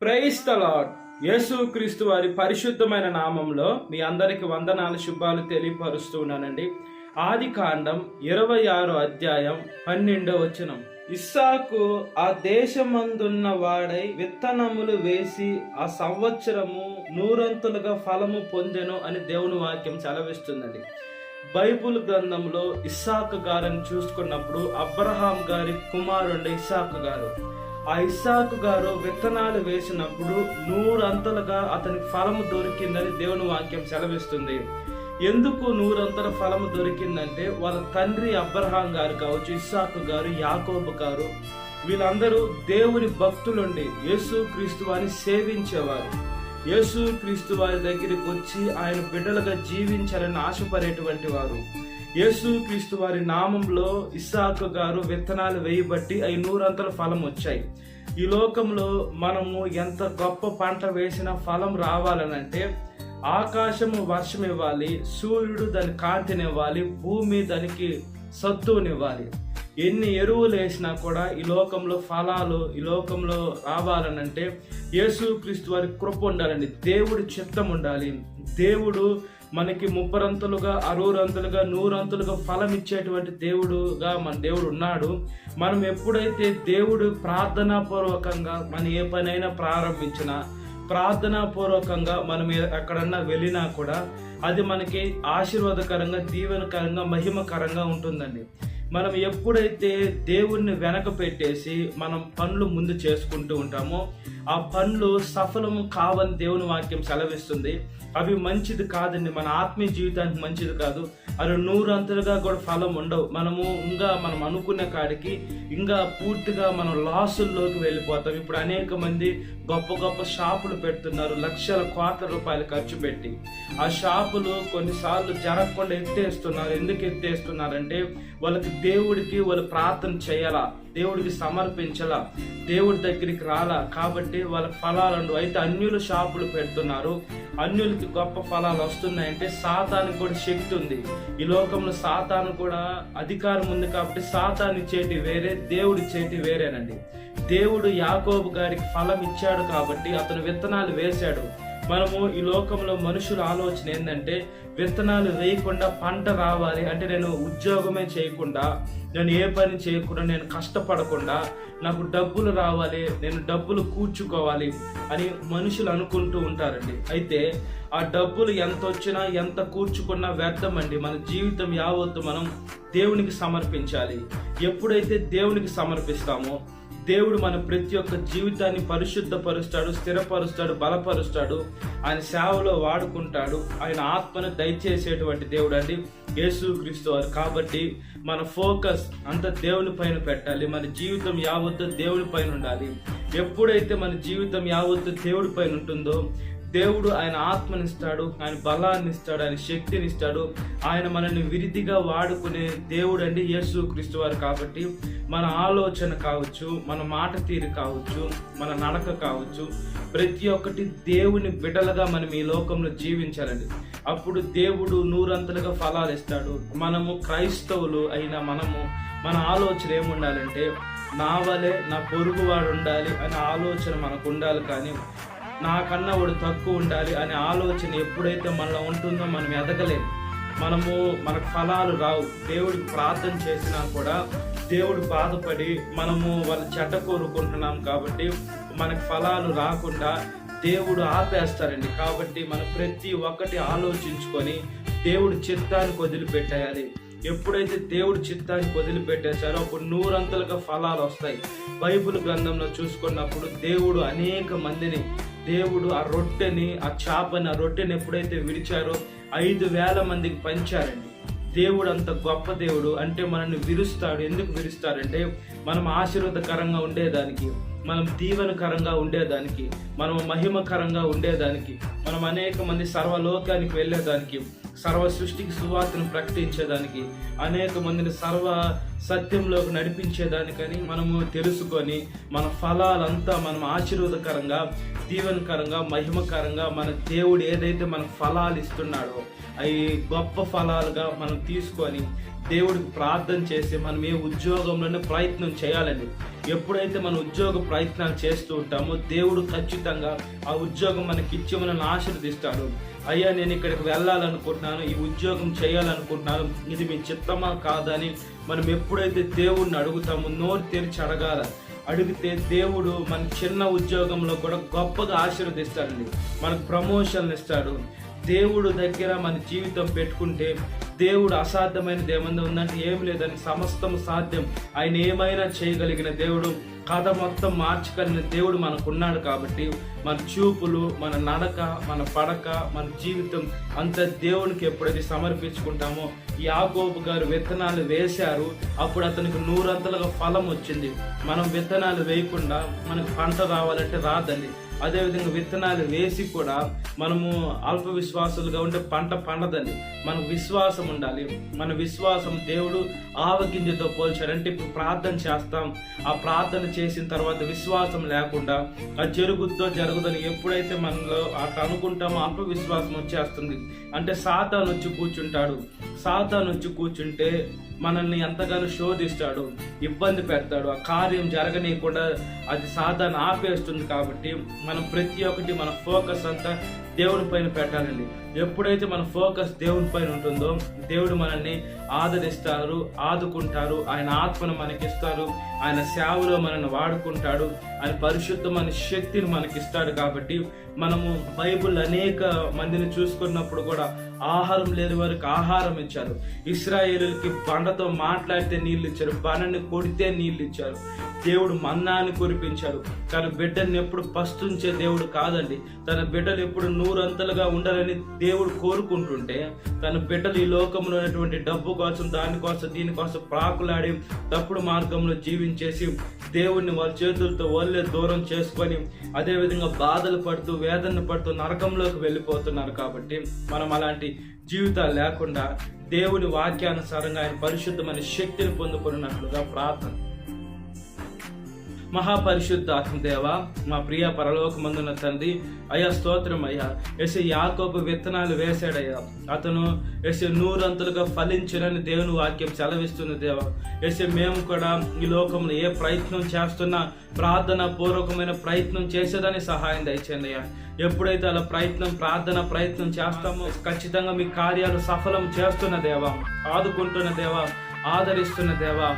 Praise the lord. యేసుక్రీస్తు వారి పరిశుద్ధమైన నామంలో మీ అందరికి వందనాలు, శుభాలు తెలియపరుస్తున్నానండి. ఆది కాండం 26 అధ్యాయం 12వ వచనం. ఇస్సాకు ఆ దేశమందున్న వాడై విత్తనములు వేసి ఆ సంవత్సరము నూరంతులుగా ఫలము పొందెను అని దేవుని వాక్యం సెలవిస్తుందండి. బైబుల్ గ్రంథంలో ఇస్సాకు గారిని చూసుకున్నప్పుడు అబ్రహాం గారి కుమారుడు ఇస్సాకు గారు. ఆ ఇస్సాకు గారు విత్తనాలు వేసినప్పుడు 100 అంతలుగా అతనికి ఫలము దొరికిందని దేవుని వాక్యం సెలవిస్తుంది. ఎందుకు 100 అంతల ఫలము దొరికిందంటే వాళ్ళ తండ్రి అబ్రహాం గారు కావచ్చు, ఇస్సాకు గారు, యాకోబు గారు, వీళ్ళందరూ దేవుని భక్తులుండి యేసుక్రీస్తు వారిని సేవించేవారు. యేసుక్రీస్తు వారి దగ్గరికి వచ్చి ఆయన బిడ్డలుగా జీవించాలని ఆశపడేటువంటి వారు. యేసుక్రీస్తు వారి నామంలో ఇస్సాకు గారు విత్తనాలు వేయబట్టి అవి 100 అంతల ఫలం వచ్చాయి. ఈ లోకంలో మనము ఎంత గొప్ప పంట వేసినా ఫలం రావాలనంటే ఆకాశము వర్షం ఇవ్వాలి, సూర్యుడు దాని కాంతినివ్వాలి, భూమి దానికి సత్తునివ్వాలి. ఎన్ని ఎరువులు వేసినా కూడా ఈ లోకంలో ఫలాలు ఈ లోకంలో రావాలనంటే యేసుక్రీస్తు వారి కృప ఉండాలండి. దేవుడి చిత్తం ఉండాలి. దేవుడు మనకి 30 అంతులుగా, 60 అంతులుగా, 100 అంతులుగా ఫలం ఇచ్చేటువంటి దేవుడుగా మన దేవుడు ఉన్నాడు. మనం ఎప్పుడైతే దేవుడు ప్రార్థనాపూర్వకంగా మన ఏ పనైనా ప్రారంభించినా, ప్రార్థనాపూర్వకంగా మనం ఎక్కడన్నా వెళ్ళినా కూడా అది మనకి ఆశీర్వాదకరంగా, దీవెనకరంగా, మహిమకరంగా ఉంటుందండి. మనం ఎప్పుడైతే దేవుణ్ణి వెనక పెట్టేసి మనం పనులు ముందు చేసుకుంటూ ఉంటామో ఆ పనులు సఫలము కావని దేవుని వాక్యం సెలవిస్తుంది. అవి మంచిది కాదండి, మన ఆత్మీయ జీవితానికి మంచిది కాదు. అది 100 అంతలుగా కూడా ఫలం ఉండవు. మనం అనుకునే కాడికి ఇంకా పూర్తిగా మనం లాసుల్లోకి వెళ్ళిపోతాం. ఇప్పుడు అనేక మంది గొప్ప గొప్ప షాపులు పెడుతున్నారు, లక్షల కోట్ల రూపాయలు ఖర్చు పెట్టి. ఆ షాపులు కొన్నిసార్లు జరగకుండా ఎత్తేస్తున్నారు. ఎందుకు ఎత్తేస్తున్నారంటే వాళ్ళకి దేవుడికి వాళ్ళు ప్రార్థన చేయాలా, దేవుడికి సమర్పించాలా, దేవుడి దగ్గరికి రాలా, కాబట్టి వాళ్ళకి ఫలాలు అయితే అన్యులు షాపులు పెడుతున్నారు. అన్యులకి గొప్ప ఫలాలు వస్తున్నాయంటే సాతానికి కూడా శక్తి ఉంది. ఈ లోకంలో సాతాను కూడా అధికారం ఉంది. కాబట్టి సాతాను ఇచ్చేటి వేరే, దేవుడి ఇచ్చేటి వేరేనండి. దేవుడు యాకోబు గారికి ఫలం ఇచ్చాడు కాబట్టి అతను విత్తనాలు వేశాడు. మనము ఈ లోకంలో మనుషుల ఆలోచన ఏంటంటే విత్తనాలు వేయకుండా పంట రావాలి అంటే నేను ఉద్యోగమే చేయకుండా, నేను ఏ పని చేయకుండా, నేను కష్టపడకుండా నాకు డబ్బులు రావాలి, నేను డబ్బులు కూర్చుకోవాలి అని మనుషులు అనుకుంటూ ఉంటారండి. అయితే ఆ డబ్బులు ఎంత వచ్చినా ఎంత కూర్చుకున్నా వ్యర్థమండి. మన జీవితం యావత్తు మనం దేవునికి సమర్పించాలి. ఎప్పుడైతే దేవునికి సమర్పిస్తామో దేవుడు మన ప్రతి ఒక్క జీవితాన్ని పరిశుద్ధపరుస్తాడు, స్థిరపరుస్తాడు, బలపరుస్తాడు, ఆయన సేవలో వాడుకుంటాడు. ఆయన ఆత్మను దయచేసేటువంటి దేవుడు అండి యేసుక్రీస్తు వారు. కాబట్టి మన ఫోకస్ అంతా దేవుని పైన పెట్టాలి. మన జీవితం యావత్తు దేవుని పైన ఉండాలి. ఎప్పుడైతే మన జీవితం యావత్తు దేవుడి పైన ఉంటుందో దేవుడు ఆయన ఆత్మనిస్తాడు, ఆయన బలాన్ని ఇస్తాడు, ఆయన శక్తిని ఇస్తాడు. ఆయన మనల్ని విరిదిగా వాడుకునే దేవుడు అండి యేసుక్రీస్తు వారు. కాబట్టి మన ఆలోచన కావచ్చు, మన మాట తీరు కావచ్చు, మన నడక కావచ్చు, ప్రతి ఒక్కటి దేవుని బిడ్డలుగా మనం ఈ లోకంలో జీవించాలండి. అప్పుడు దేవుడు 100 అంతలుగా ఫలాలు ఇస్తాడు. మనము క్రైస్తవులు అయిన మన ఆలోచన ఏముండాలంటే నా వలే నా పొరుగువాడు ఉండాలి అనే ఆలోచన మనకు ఉండాలి. కానీ నాకన్నా వాడు తక్కువ ఉండాలి అనే ఆలోచన ఎప్పుడైతే మనలో ఉంటుందో మనం ఎదగలేము. మనకు ఫలాలు రావు. దేవుడికి ప్రార్థన చేసినా కూడా దేవుడు బాధపడి మనము వాళ్ళ చెడ్డ కోరుకుంటున్నాం కాబట్టి మనకు ఫలాలు రాకుండా దేవుడు ఆపేస్తారండి. కాబట్టి మనం ప్రతి ఒక్కటి ఆలోచించుకొని దేవుడి చిత్తానికి వదిలిపెట్టేయాలి. ఎప్పుడైతే దేవుడి చిత్తానికి వదిలిపెట్టేశారో అప్పుడు 100 అంతలుగా ఫలాలు వస్తాయి. బైబిల్ గ్రంథంలో చూసుకున్నప్పుడు దేవుడు అనేక మందిని, దేవుడు ఆ రొట్టెని, ఆ చేపని, ఆ రొట్టెని ఎప్పుడైతే విడిచారో 5,000 మందికి పంచారండి. దేవుడు అంత గొప్ప దేవుడు. అంటే మనల్ని విరుస్తాడు. ఎందుకు విరుస్తారంటే మనం ఆశీర్వాదకరంగా ఉండేదానికి, మనం దీవెనకరంగా ఉండేదానికి, మనం మహిమకరంగా ఉండేదానికి, మనం అనేక మంది సర్వలోకానికి వెళ్ళేదానికి, సర్వ సృష్టికి సువార్తను ప్రకటించేదానికి, అనేక మందిని సర్వ సత్యంలోకి నడిపించేదానికని మనము తెలుసుకొని మన ఫలాలంతా మనం ఆశీర్వాదకరంగా, దీవెనకరంగా, మహిమకరంగా మన దేవుడు ఏదైతే మనకు ఫలాలు ఇస్తున్నాడో అవి గొప్ప ఫలాలుగా మనం తీసుకొని దేవుడికి ప్రార్థన చేసి మనం ఏ ఉద్యోగంలోనే ప్రయత్నం చేయాలండి. ఎప్పుడైతే మన ఉద్యోగ ప్రయత్నాలు చేస్తూ ఉంటామో దేవుడు ఖచ్చితంగా ఆ ఉద్యోగం మనకి ఇచ్చి మనల్ని ఆశీర్వదిస్తాడు. అయ్యా, నేను ఇక్కడికి వెళ్ళాలనుకుంటున్నాను, ఈ ఉద్యోగం చేయాలనుకుంటున్నాను, ఇది మీ చిత్తమా కాదని మనం ఎప్పుడైతే దేవుడిని అడుగుతామో నోరు తెరిచి అడిగితే దేవుడు మన చిన్న ఉద్యోగంలో కూడా గొప్పగా ఆశీర్వదిస్తాడండి. మనకు ప్రమోషన్లు ఇస్తాడు. దేవుడు దగ్గర మన జీవితం పెట్టుకుంటే దేవుడు అసాధ్యమైనది ఏమన్నా ఉందంటే ఏం లేదని, సమస్తం సాధ్యం. ఆయన ఏమైనా చేయగలిగిన దేవుడు, కథ మొత్తం మార్చగలిగిన దేవుడు మనకున్నాడు. కాబట్టి మన చూపులు, మన నడక, మన పడక, మన జీవితం అంత దేవునికి ఎప్పుడైతే సమర్పించుకుంటామో, యాకోబు గారు విత్తనాలు వేశారు, అప్పుడు అతనికి 100 ఫలం వచ్చింది. మనం విత్తనాలు వేయకుండా మనకు పంట రావాలంటే రాదండి. అదేవిధంగా విత్తనాలు వేసి కూడా మనము అల్ప విశ్వాసులుగా ఉంటే పంట పండదండి. మనకు విశ్వాసం ఉండాలి. మన విశ్వాసం దేవుడు ఆవగింజతో పోల్చాడంటే, ఇప్పుడు ప్రార్థన చేస్తాం, ఆ ప్రార్థన చేసిన తర్వాత విశ్వాసం లేకుండా అది జరుగుదని ఎప్పుడైతే మనలో అట్లా అనుకుంటామో అల్ప విశ్వాసం వచ్చేస్తుంది. అంటే సాతాను వచ్చి కూర్చుంటాడు. సాతాను వచ్చి కూర్చుంటే మనల్ని ఎంతగానో శోధిస్తాడు, ఇబ్బంది పెడతాడు. ఆ కార్యం జరగనీయకుండా అది సాతాను ఆపేస్తుంది. కాబట్టి మనం ప్రతి ఒక్కటి మన ఫోకస్ అంతా దేవుని పైన పెట్టాలండి. ఎప్పుడైతే మన ఫోకస్ దేవుని పైన ఉంటుందో దేవుడు మనల్ని ఆదరిస్తారు, ఆదుకుంటారు. ఆయన ఆత్మను మనకిస్తారు, ఆయన సేవలో మనల్ని వాడుకుంటాడు, ఆయన పరిశుద్ధమైన శక్తిని మనకిస్తాడు. కాబట్టి మనము బైబిల్ అనేక మందిని చూసుకున్నప్పుడు కూడా ఆహారం లేని వారికి ఆహారం ఇచ్చారు. ఇశ్రాయేలుకి బండతో మాట్లాడితే నీళ్ళు ఇచ్చారు, బండని కొడితే నీళ్ళు ఇచ్చారు. దేవుడు మన్నాని కురిపించారు. తన బిడ్డని ఎప్పుడు పస్తుంచే దేవుడు కాదండి. తన బిడ్డలు ఎప్పుడు 100 ఉండాలని దేవుడు కోరుకుంటుంటే, తన బిడ్డలు ఈ లోకంలో ఉన్నటువంటి డబ్బు కోసం, దానికోసం, దీనికోసం ప్రాకులాడి తప్పుడు మార్గంలో జీవించేసి దేవుడిని వాళ్ళ చేతులతో వాళ్ళే దూరం చేసుకొని అదేవిధంగా బాధలు పడుతూ, వేదన పడుతూ నరకంలోకి వెళ్ళిపోతున్నారు. కాబట్టి మనం అలాంటి జీవితాలు లేకుండా దేవుని వాక్యానుసారంగా ఆయన పరిశుద్ధమైన శక్తిని పొందుకున్నట్లుగా ప్రార్థన. మహాపరిశుద్ధ ఆత్మదేవ, మా ప్రియ పరలోకమందున్న తండ్రి, అయ్యా స్తోత్రం అయ్యా. యాకోబు విత్తనాలు వేశాడయ్యా, అతను 100 ఫలించునని దేవుని వాక్యం సెలవిస్తుంది దేవా. మేము కూడా ఈ లోకంలో ఏ ప్రయత్నం చేస్తున్నా ప్రార్థన పూర్వకమైన ప్రయత్నం చేసేదని సహాయం దయచేయండి అయ్యా. ఎప్పుడైతే అలా ప్రయత్నం చేస్తామో ఖచ్చితంగా మీ కార్యాలు సఫలం చేస్తున్న దేవా, ఆదుకుంటున్న దేవా, ఆదరిస్తున్న దేవా,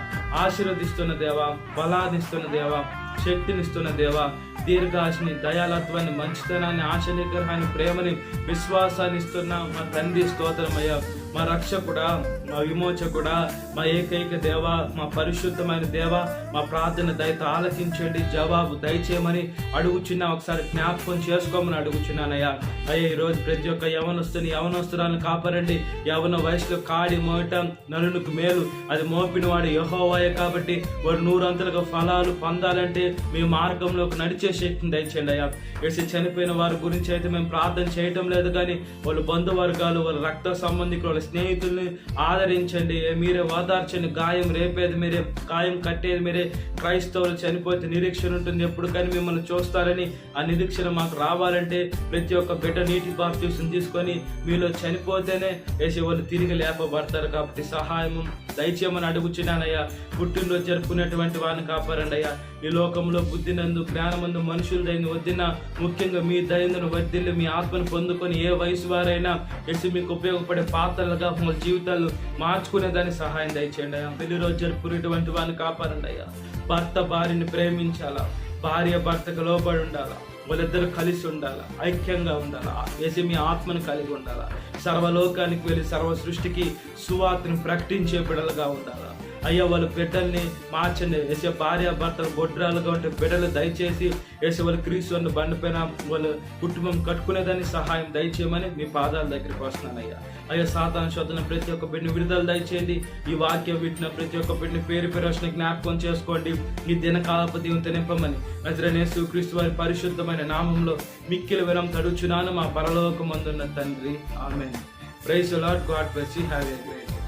ఆశీర్వదిస్తున్న దేవా, బలాన్నిస్తున్న దేవా, శక్తినిస్తున్న దేవా, దీర్ఘాశని, దయాలత్వాన్ని, మంచితనాన్ని, ఆశ నిగ్రహాన్ని, ప్రేమని, విశ్వాసాన్ని ఇస్తున్న మా తండ్రి స్తోత్రమయ్యా. మా రక్షకుడా, మా విమోచకుడా, మా ఏకైక దేవ, మా పరిశుద్ధమైన దేవ, మా ప్రార్థన దయతో ఆలకించండి, జవాబు దయచేయమని అడుగుచున్నా. ఒకసారి జ్ఞాపకం చేసుకోమని అడుగుచున్నానయ్యా. అయ్యా, ఈరోజు ప్రతి ఒక్క యవనస్తురాలను కాపాడండి. యవన వయసులో కాడి మోయటం నలునికి మేలు, అది మోపిన వాడు యెహోవాయే. కాబట్టి వాడు 100 ఫలాలు పొందాలంటే మీ మార్గంలోకి నడిచే శక్తిని దయచేయండి అయ్యా. చనిపోయిన వారి గురించి అయితే మేము ప్రార్థన చేయటం లేదు, కానీ వాళ్ళ బంధువర్గాలు, వాళ్ళ రక్త సంబంధికులు, స్నేహితుల్ని ఆదరించండి, మీరే ఓదార్చండి. గాయం రేపేది మీరే, గాయం కట్టేది మీరే. క్రైస్తవులు చనిపోతే నిరీక్షణ ఉంటుంది ఎప్పుడు, కానీ మిమ్మల్ని చూస్తారని ఆ నిరీక్షణ మాకు రావాలంటే ప్రతి ఒక్క బిడ్డ నీటి బాప్తిసం తీసుకొని మీలో చనిపోతేనే వేసి వాళ్ళు తిరిగి లేపబడతారు. కాబట్టి సహాయము దయచేయమని అడుగుచున్నానయ్యా. పుట్టినరోజు జరుపుకునేటువంటి వారిని కాపారండి అయ్యా. ఈ లోకంలో బుద్ధినందు, జ్ఞానమందు మనుషుల దయను వద్దిన, ముఖ్యంగా మీ దయను వద్దిల్లి మీ ఆత్మను పొందుకొని ఏ వయసు వారైనా మీకు ఉపయోగపడే పాత్రలుగా మన జీవితాలు మార్చుకునేదాన్ని సహాయం దయచేయండి అయ్యా. పెళ్లి రోజు జరుపుకునేటువంటి వారిని కాపారండి అయ్యా. భర్త భార్యని ప్రేమించాలా, భార్య భర్తకు లోబడి ఉండాలా, వాళ్ళిద్దరు కలిసి ఉండాలా, ఐక్యంగా ఉండాలా, మీ ఆత్మను కలిగి ఉండాలా, సర్వలోకానికి వెళ్ళి సర్వ సృష్టికి సువార్తను ప్రకటించే బిడ్డలుగా ఉండాలా. అయ్యా, వాళ్ళ బిడ్డల్ని మార్చండి. భార్య భర్తలు గొడ్రాలుగా ఉంటే బిడ్డలు దయచేసి వాళ్ళు క్రీస్తు బండిపైన వాళ్ళ కుటుంబం కట్టుకునేదాన్ని సహాయం దయచేయమని మీ పాదాల దగ్గరికి వస్తున్నానయ్యా. అయ్యా, సాతాను శోధన ప్రతి ఒక్క బిడ్డని విడుదల దయచేయండి. ఈ వాక్యం వింటున్న ప్రతి ఒక్క బిడ్డని పేరు వచ్చిన జ్ఞాపకం చేసుకోండి. ఈ దినకాలపు దీవెనతో నింపమని నజరేయుడైన యేసుక్రీస్తు వారి పరిశుద్ధమైన నామంలో మిక్కిలి వినం తడుచున్నాను మా పరలోకమందున్న తండ్రి. ఆమేన్. Praise the Lord. God bless you. Have a great day.